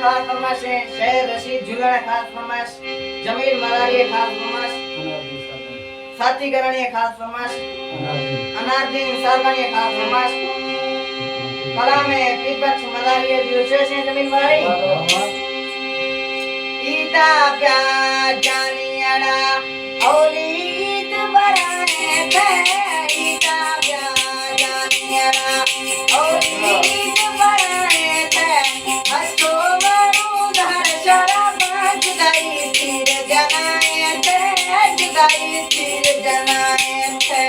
खास फरमाइश है। शहर रशीद झूलना खास फरमाइश। जमील मरारी खास फरमाइश। साथी करानी खास फरमाइश। अनारदीन सारवानी खास फरमाइश। कलाम है पीपक्ष मरारी विशेष है जमील मरारी। ईदा प्यार जानियाड़ा औलीद बराने थे। ईदा प्यार जानियाड़ा औलीद बराने थे। हसो मरू धर शराब जुदाई तीर जनाए थे। जुदाई तीर जनाए थे।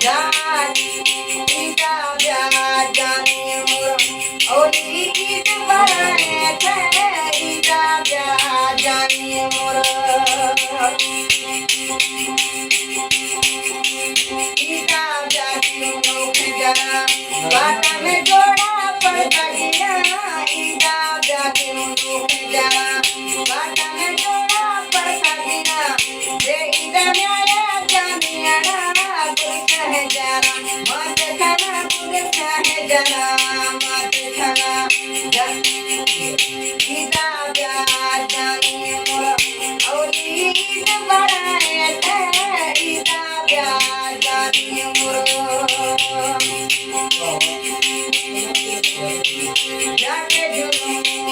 जान ईदा प्यार जानिए मोर औलीद बराने थे। ईदा प्यार जानिए मोर ईदा जानिए नोख जरा बाटा में जोड़ा पड़ता गया। ईदा जानिए नोख जरा बाटा में जोड़ा पड़ता गया। रे ईदा न्याया जानिए ना गुल है जरा मत खाना गुल है जरा मत खाना ईदा प्यार जानिए मोर औलीद बराने थे। ईदा प्यार जानिए मोर जाके जुनून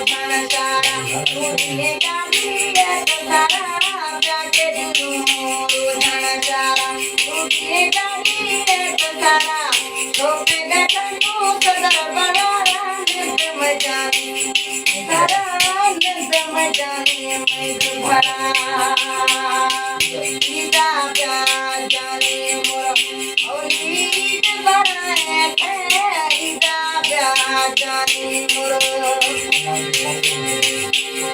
धन सारा टूटने जाती है सारा। जाके जुनून धन सारा टूटने जाती है सारा। छोटे गठन को सदर बड़ा नित मजानी सारा नित मजानी मैं तुम्हारा। ईदा प्यार जानिए मोर औलीद बराने थे। ईदा प्यार जानिए मोर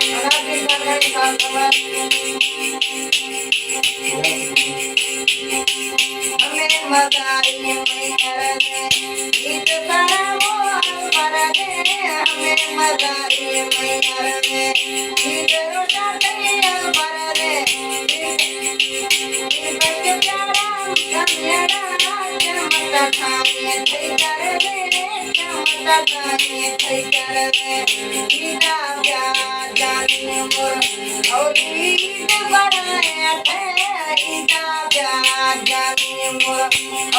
अनारदीन सारवानी खास फरमाइश। हमें मजारी मैहर दे ईद सारा वो पर दे। हमें मजारी मैहर दे ईद रोशा दे पर दे। बच्चे प्यारा कन्याड़ा चमता खाए थे कर दे। चमता खाए थे कर दे। ईदा प्यार जानिए मोर औलीद बराने थे। ईदा प्यार जानिए मोर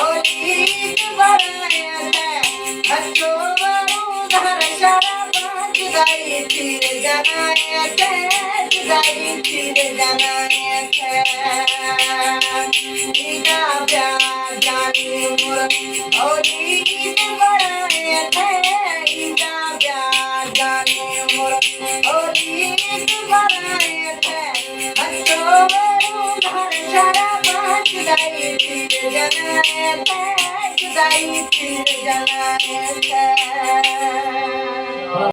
औलीद बराने थे। हसो मरू धर शराब जुदाई तीर जनाए थे। जुदाई तीर जनाए थे। ईदा प्यार जानिए मोर औलीद बराने थे। ईदा प्यार जानिए मोर औलीद बराने थे। हसो मरू धर शराब जुदाई तीर जनाए थे। जुदाई तीर जनाए थे।